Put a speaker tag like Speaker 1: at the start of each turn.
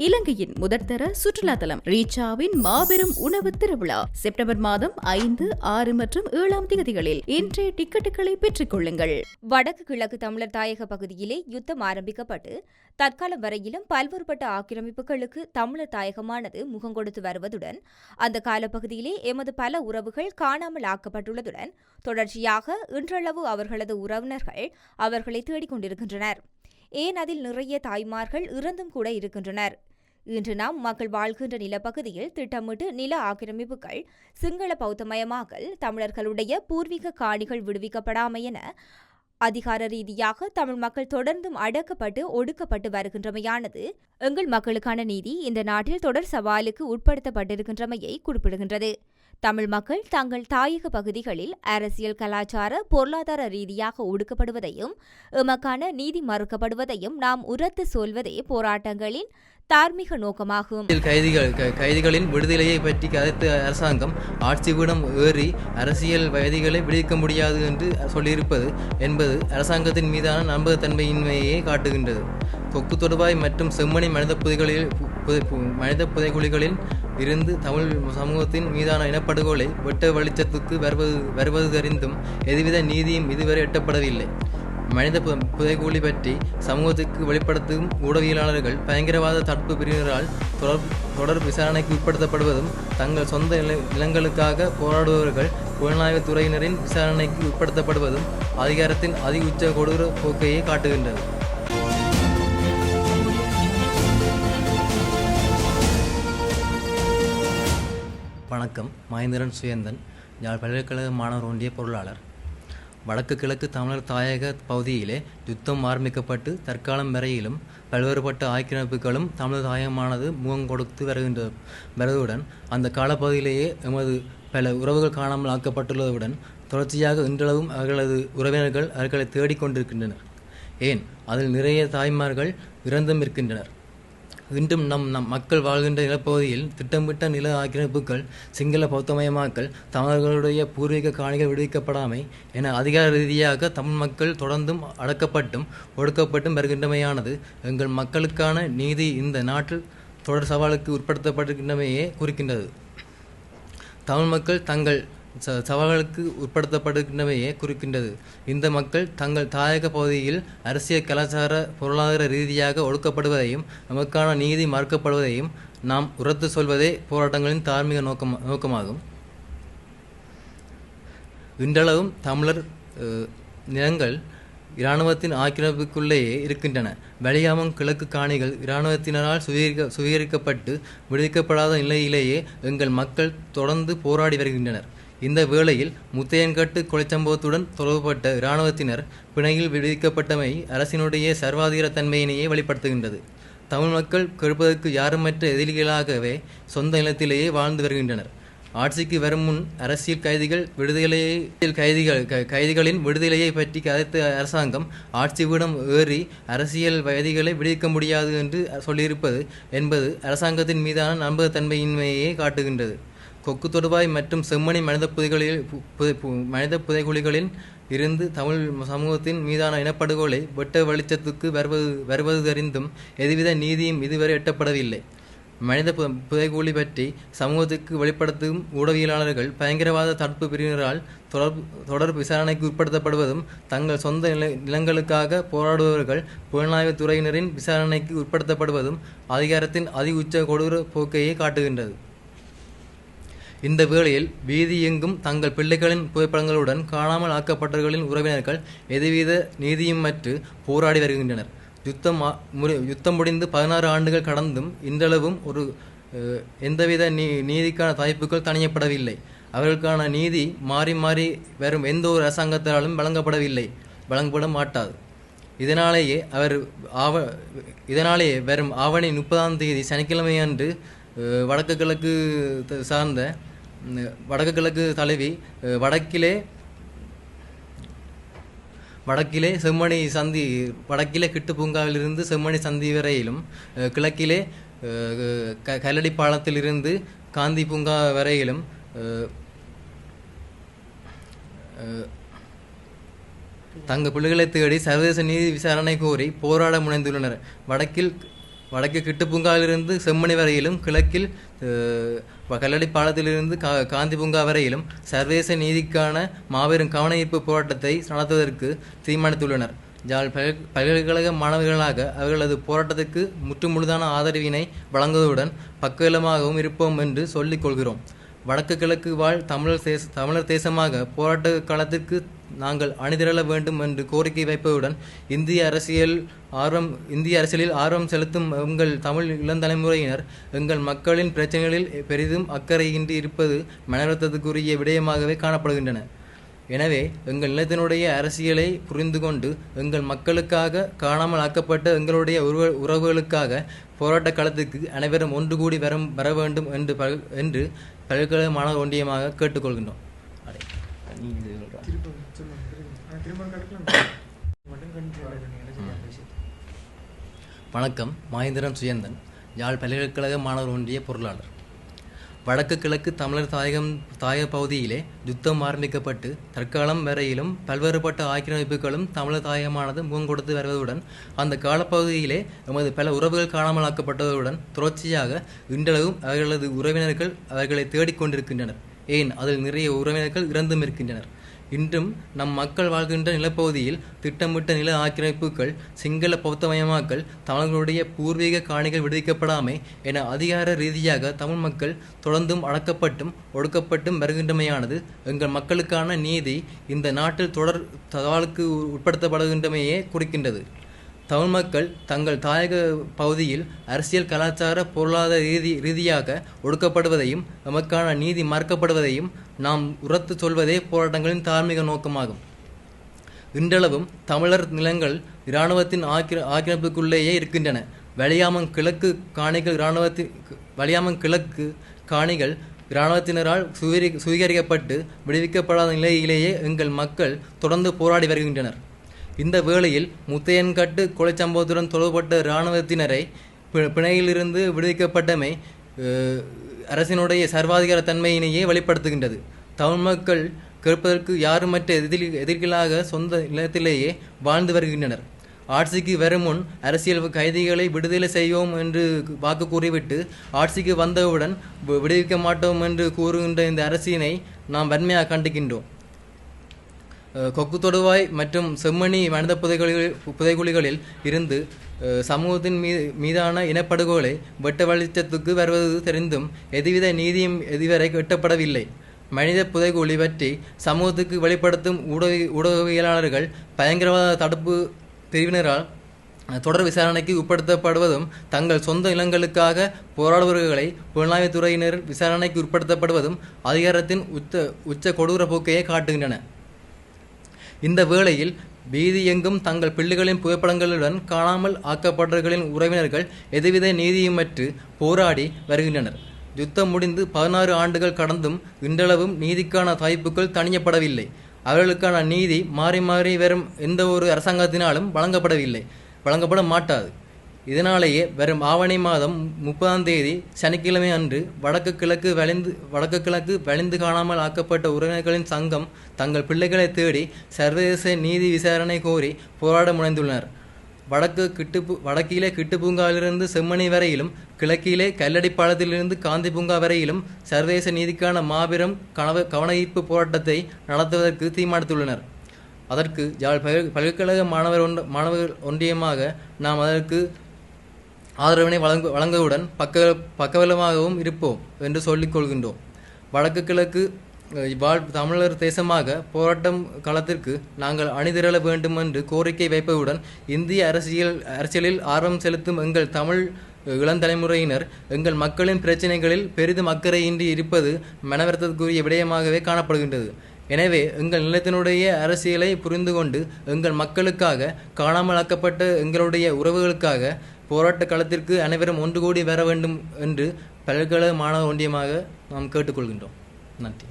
Speaker 1: இலங்கையின் முதற்தர சுற்றுலா தலம் ரீச்சாவின் மாபெரும் உணவு திருவிழா செப்டம்பர் மாதம் 5, 6 மற்றும் 7ஆம் தேதிகளில் இன்றைய டிக்கெட்டுகளை பெற்றுக் கொள்ளுங்கள்.
Speaker 2: வடக்கு கிழக்கு தமிழர் தாயக பகுதியிலே யுத்தம் ஆரம்பிக்கப்பட்டு தற்காலம் வரையிலும் பல்வேறுபட்ட ஆக்கிரமிப்புகளுக்கு தமிழர் தாயகமானது முகம் கொடுத்து வருவதுடன் அந்த காலப்பகுதியிலே எமது பல உறவுகள் காணாமல் ஆக்கப்பட்டுள்ளதுடன் தொடர்ச்சியாக இன்றளவு அவர்களது உறவினர்கள் அவர்களை தேடிக் கொண்டிருக்கின்றனர். ஏன் அதில் நிறைய தாய்மார்கள் இறந்தும் கூட இருக்கின்றனர். இன்று நாம் மக்கள் வாழ்கின்ற நிலப்பகுதியில் திட்டமிட்டு நில ஆக்கிரமிப்புகள், சிங்கள பௌத்தமயமாக்கல், தமிழர்களுடைய பூர்வீக காணிகள் விடுவிக்கப்படாமை என அதிகார ரீதியாக தமிழ் மக்கள் தொடர்ந்தும் அடக்கப்பட்டு ஒடுக்கப்பட்டு வருகின்றமையானது எங்கள் மக்களுக்கான நீதி இந்த நாட்டில் தொடர் சவாலுக்கு உட்படுத்தப்பட்டிருக்கின்றமையை குறிப்பிடுகின்றது. தமிழ் மக்கள் தங்கள் தாயக பகுதிகளில் அரசியல், கலாச்சார, பொருளாதார ரீதியாக ஒடுக்கப்படுவதையும் எமக்கான நீதி மறுக்கப்படுவதையும் நாம் உரத்து சொல்வதே போராட்டங்களின் தார்மீக நோக்கமாகும்.
Speaker 3: கைதிகளின் விடுதலையை பற்றி கதைத்த அரசாங்கம் ஆட்சி பீடம் ஏறி அரசியல் கைதிகளை விடுவிக்க முடியாது என்று சொல்லியிருப்பது என்பது அரசாங்கத்தின் மீதான நம்பகத்தன்மையின்மையை காட்டுகின்றது. கொக்கு தொடுவாய் மற்றும் செம்மணி மனித புதைகுழிகளில் இருந்து தமிழ் சமூகத்தின் மீதான இனப்படுகொலை வெட்ட வெளிச்சத்துக்கு வருவது தெரிந்தும் எதுவித நீதியும் இதுவரை எட்டப்படவில்லை. மனித புதைகுழி பற்றி சமூகத்துக்கு வெளிப்படுத்தும் ஊடகவியலாளர்கள் பயங்கரவாத தடுப்பு பிரிவினரால் தொடர் விசாரணைக்கு உட்படுத்தப்படுவதும், தங்கள் சொந்த நிலங்களுக்காக போராடுபவர்கள் புலனாய்வு துறையினரின் விசாரணைக்கு உட்படுத்தப்படுவதும் அதிகாரத்தின் அதி உச்ச கொடூர போக்கையை காட்டுகின்றது. வணக்கம். மகேந்திரன் சுயந்தன், யாழ் பல்கலைக்கழக மாணவர் ஒன்றிய பொருளாளர். வடக்கு கிழக்கு தமிழர் தாயக பகுதியிலே யுத்தம் ஆரம்பிக்கப்பட்டு தற்காலம் வரையிலும் பல்வேறுபட்ட ஆக்கிரமிப்புகளும் தமிழர் தாயகமானது முகம் கொடுத்து வருவதுடன் அந்த காலப்பகுதியிலேயே எமது பல உறவுகள் காணாமல் ஆக்கப்பட்டுள்ளதுடன் தொடர்ச்சியாக இன்றளவும் அவர்களது உறவினர்கள் அவர்களை தேடிக்கொண்டிருக்கின்றனர். ஏன் அதில் நிறைய தாய்மார்கள் இறந்தும் இருக்கின்றனர். இன்றும் நம் மக்கள் வாழ்கின்ற நிலப்பகுதியில் திட்டமிட்ட நில ஆக்கிரமிப்புகள், சிங்கள பௌத்தமயமாக்கல், தமிழர்களுடைய பூர்வீக காணிகள் விடுவிக்கப்படாமை என அதிகார ரீதியாக தமிழ் மக்கள் தொடர்ந்தும் அடக்கப்பட்டும் ஒடுக்கப்பட்டும் வருகின்றமையானது எங்கள் மக்களுக்கான நீதி இந்த நாட்டில் தொடர் சவாலுக்கு உட்படுத்தப்பட்டிருக்கின்றமையே குறிக்கின்றது. தமிழ் மக்கள் தங்கள் சவால்களுக்கு உட்படுத்தப்படுகின்றவையே குறிக்கின்றது. இந்த மக்கள் தங்கள் தாயக பகுதியில் அரசியல், கலாச்சார, பொருளாதார ரீதியாக ஒடுக்கப்படுவதையும் நமக்கான நீதி மறுக்கப்படுவதையும் நாம் உரத்து சொல்வதே போராட்டங்களின் தார்மீக நோக்கமாகும். இன்றளவும் தமிழர் நிலங்கள் இராணுவத்தின் ஆக்கிரமிப்புக்குள்ளேயே இருக்கின்றன. வெளியாமம் கிழக்கு காணிகள் இராணுவத்தினரால் சுவீகரிக்கப்பட்டு விடுவிக்கப்படாத நிலையிலேயே எங்கள் மக்கள் தொடர்ந்து போராடி வருகின்றனர். இந்த வேளையில் முத்தையன்கட்டு கொலைச்சம்பவத்துடன் தொடர்புபட்ட இராணுவத்தினர் பிணையில் விடுவிக்கப்பட்டமை அரசினுடைய சர்வாதிகார தன்மையினையே வெளிப்படுத்துகின்றது. தமிழ் மக்கள் கெடுப்பதற்கு யாருமற்ற எதிரிகளாகவே சொந்த நிலத்திலேயே வாழ்ந்து வருகின்றனர். ஆட்சிக்கு வரும் முன் அரசியல் கைதிகளின் விடுதலையை பற்றி கதைத்த அரசாங்கம் ஆட்சி பீடம் ஏறி அரசியல் கைதிகளை விடுவிக்க முடியாது என்று சொல்லியிருப்பது என்பது அரசாங்கத்தின் மீதான நம்பகத்தன்மையின்மையை காட்டுகின்றது. கொக்கு தொடுவாய் மற்றும் செம்மணி மனித புதைகுழிகளில் இருந்து தமிழ் சமூகத்தின் மீதான இனப்படுகொலை வெட்ட வெளிச்சத்துக்கு வருவது தெரிந்தும் எதுவித நீதியும் இதுவரை எட்டப்படவில்லை. மனித புதைகுழி பற்றி சமூகத்துக்கு வெளிப்படுத்தும் ஊடகவியலாளர்கள் பயங்கரவாத தடுப்பு பிரிவினரால் தொடர் விசாரணைக்கு உட்படுத்தப்படுவதும், தங்கள் சொந்த நிலங்களுக்காக போராடுபவர்கள் புலனாய்வு துறையினரின் விசாரணைக்கு உட்படுத்தப்படுவதும் அதிகாரத்தின் அதி உச்ச கொடூர போக்கையை காட்டுகின்றது. இந்த வேளையில் வீதி எங்கும் தங்கள் பிள்ளைகளின் புகைப்படங்களுடன் காணாமல் ஆக்கப்பட்டவர்களின் உறவினர்கள் எதுவித நீதியுமற்று போராடி வருகின்றனர். யுத்தம் முடிந்து 16 ஆண்டுகள் கடந்தும் இன்றளவும் எந்தவித நீதிக்கான வாய்ப்புகள் தணியப்படவில்லை. அவர்களுக்கான நீதி மாறி மாறி வரும் எந்த ஒரு அரசாங்கத்தாலும் வழங்கப்பட மாட்டாது. இதனாலேயே வரும் ஆவணி 30ஆம் தேதி சனிக்கிழமை அன்று வடக்கு கிழக்கு தலைவி வடக்கிலே செம்மணி சந்தி, வடக்கிலே கிட்டு பூங்காவிலிருந்து செம்மணி சந்தி வரையிலும், கிழக்கிலே கல்லடி பாலத்திலிருந்து காந்தி பூங்கா வரையிலும் தங்கள் பிள்ளைகளை தேடி சர்வதேச நீதி விசாரணை கோரி போராட முனைந்துள்ளனர். வடக்கில் வடக்கு கிட்டுப்பூங்காவிலிருந்து செம்மணி வரையிலும், கிழக்கில் கல்லடி பாலத்திலிருந்து காந்தி பூங்கா வரையிலும் சர்வதேச நீதிக்கான மாபெரும் கவனஈர்ப்பு போராட்டத்தை நடத்துவதற்கு தீர்மானித்துள்ளனர். யாழ் பல்கலைக்கழக மாணவர்களாக அவர்களது போராட்டத்திற்கு முற்றுமுழுதான ஆதரவினை வழங்குவதுடன் பக்கபலமாகவும் இருப்போம் என்று சொல்லிக் கொள்கிறோம். வடக்கு கிழக்கு வாழ் தமிழர் தேசமாக போராட்ட காலத்திற்கு நாங்கள் அணிதிரள வேண்டும் என்று கோரிக்கை வைப்பதுடன் இந்திய அரசியலில் ஆர்வம் செலுத்தும் எங்கள் தமிழ் இளந்தலைமுறையினர் எங்கள் மக்களின் பிரச்சனைகளில் பெரிதும் அக்கறையின்றி இருப்பது மனவருத்தத்துக்குரிய விடயமாகவே காணப்படுகின்றன. எனவே எங்கள் நிலத்தினுடைய அரசியலை புரிந்து கொண்டு எங்கள் மக்களுக்காக காணாமல் ஆக்கப்பட்ட எங்களுடைய உறவுகளுக்காக போராட்ட களத்துக்கு அனைவரும் ஒன்று கூடி வர வேண்டும் என்று பல்கலைக்கழக மாணவர் ஒன்றியமாக கேட்டுக்கொள்கின்றோம். வணக்கம். மகேந்திரன் சுயந்தன், யாழ் பல்கலைக்கழக மாணவர் ஒன்றிய பொருளாளர். வடக்கு கிழக்கு தமிழர் தாயக பகுதியிலே யுத்தம் ஆரம்பிக்கப்பட்டு தற்காலம் வரையிலும் பல்வேறுபட்ட ஆக்கிரமிப்புகளும் தமிழர் தாயகமானது முகம் கொடுத்து வருவதுடன் அந்த காலப்பகுதியிலே எமது பல உறவுகள் காணாமல் ஆக்கப்பட்டதுடன் தொடர்ச்சியாக இன்றளவும் அவர்களது உறவினர்கள் அவர்களை தேடிக்கொண்டிருக்கின்றனர். ஏன், அதில் நிறைய உறவினர்கள் இறந்தும் இருக்கின்றனர். இன்றும் நம் மக்கள் வாழ்கின்ற நிலப்பகுதியில் திட்டமிட்ட நில ஆக்கிரமிப்புகள், சிங்கள பௌத்தமயமாக்கல், தமிழர்களுடைய பூர்வீக காணிகள் விடுவிக்கப்படாமை என அதிகார ரீதியாக தமிழ் மக்கள் தொடர்ந்தும் அடக்கப்பட்டும் ஒடுக்கப்பட்டும் வருகின்றமையானது எங்கள் மக்களுக்கான நீதி இந்த நாட்டில் தொடர் சவாலுக்கு உட்படுத்தப்படுகின்றமையே குறிக்கின்றது. தமிழ் மக்கள் தங்கள் தாயக பகுதியில் அரசியல், கலாச்சார, பொருளாதார ரீதியாக ஒடுக்கப்படுவதையும் எமக்கான நீதி மறுக்கப்படுவதையும் நாம் உரத்து சொல்வதே போராட்டங்களின் தார்மீக நோக்கமாகும். இன்றளவும் தமிழர் நிலங்கள் இராணுவத்தின் ஆக்கிரமிப்புக்குள்ளேயே இருக்கின்றன. வலியாமங் கிழக்கு காணிகள் இராணுவத்தினரால் சுவீகரிக்கப்பட்டு விடுவிக்கப்படாத நிலையிலேயே எங்கள் மக்கள் தொடர்ந்து போராடி வருகின்றனர். இந்த வேளையில் முத்தையன்கட்டு கொலை சம்பவத்துடன் தொடர்பட்ட இராணுவத்தினரை பிணையிலிருந்து விடுவிக்கப்பட்டமை அரசினுடைய சர்வாதிகார தன்மையினையே வெளிப்படுத்துகின்றது. தமிழ் மக்கள் கேட்பதற்கு யாருமற்ற எதிர்களாக சொந்த நிலத்திலேயே வாழ்ந்து வருகின்றனர். ஆட்சிக்கு வரும் முன் அரசியல் கைதிகளை விடுதலை செய்வோம் என்று வாக்கு கூறிவிட்டு ஆட்சிக்கு வந்தவுடன் விடுவிக்க மாட்டோம் என்று கூறுகின்ற இந்த அரசினை நாம் வன்மையாக கண்டிக்கின்றோம். கொக்கு தொடுவாய் மற்றும் செம்மணி மனித புதைகுழிகளில் இருந்து சமூகத்தின் மீதான இனப்படுகொலை வெட்ட வெளிச்சத்துக்கு வருவது தெரிந்தும் எதுவித நீதியும் இதுவரை எட்டப்படவில்லை. மனித புதைகுழி பற்றி சமூகத்துக்கு வெளிப்படுத்தும் ஊடகவியலாளர்கள் பயங்கரவாத தடுப்பு பிரிவினரால் தொடர் விசாரணைக்கு உட்படுத்தப்படுவதும், தங்கள் சொந்த இனங்களுக்காக போராடுபவர்களை புலனாய்வுத்துறையினர் விசாரணைக்கு உட்படுத்தப்படுவதும் அதிகாரத்தின் உச்ச கொடூர போக்கையே காட்டுகின்றன. இந்த வேளையில் வீதி எங்கும் தங்கள் பிள்ளைகளின் புகைப்படங்களுடன் காணாமல் ஆக்கப்பட்டவர்களின் உறவினர்கள் எதுவித நீதியுமற்று போராடி வருகின்றனர். யுத்தம் முடிந்து 16 ஆண்டுகள் கடந்தும் இன்றளவும் நீதிக்கான வாய்ப்புகள் தணியப்படவில்லை. அவர்களுக்கான நீதி மாறி மாறி வரும் எந்த ஒரு அரசாங்கத்தினாலும் வழங்கப்பட மாட்டாது. இதனாலேயே வரும் ஆவணி மாதம் 30ஆம் தேதி சனிக்கிழமை அன்று வடக்கு கிழக்கு வலிந்து காணாமல் ஆக்கப்பட்ட உறவினர்களின் சங்கம் தங்கள் பிள்ளைகளை தேடி சர்வதேச நீதி விசாரணை கோரி போராட முனைந்துள்ளனர். வடக்கிலே கிட்டுப்பூங்காவிலிருந்து செம்மணி வரையிலும், கிழக்கிலே கல்லடி பாலத்திலிருந்து காந்தி பூங்கா வரையிலும் சர்வதேச நீதிக்கான மாபெரும் கவனஈர்ப்பு போராட்டத்தை நடத்துவதற்கு தீர்மானித்துள்ளனர். அதற்கு யாழ் பல்கலைக்கழக மாணவர் ஒன்றியமாக நாம் அதற்கு ஆதரவினை வழங்குவதுடன் பக்கபலமாகவும் இருப்போம் என்று சொல்லிக் கொள்கின்றோம். வடக்கு கிழக்கு வாழ் தமிழர் தேசமாக போராட்டம் களத்திற்கு நாங்கள் அணிதிரள வேண்டும் என்று கோரிக்கை வைப்பதுடன் இந்திய அரசியலில் ஆர்வம் செலுத்தும் எங்கள் தமிழ் இளந்தலைமுறையினர் எங்கள் மக்களின் பிரச்சினைகளில் பெரிதும் அக்கறையின்றி இருப்பது மனவருத்தத்துக்குரிய விடயமாகவே காணப்படுகின்றது. எனவே எங்கள் நிலத்தினுடைய அரசியலை புரிந்து கொண்டு எங்கள் மக்களுக்காக, காணாமலாக்கப்பட்ட எங்களுடைய உறவுகளுக்காக போராட்ட களத்திற்கு அனைவரும் ஒன்று கூடி வர வேண்டும் என்று பல்கலைக்கழக மாணவர் ஒன்றியமாக நாம் கேட்டுக்கொள்கின்றோம். நன்றி.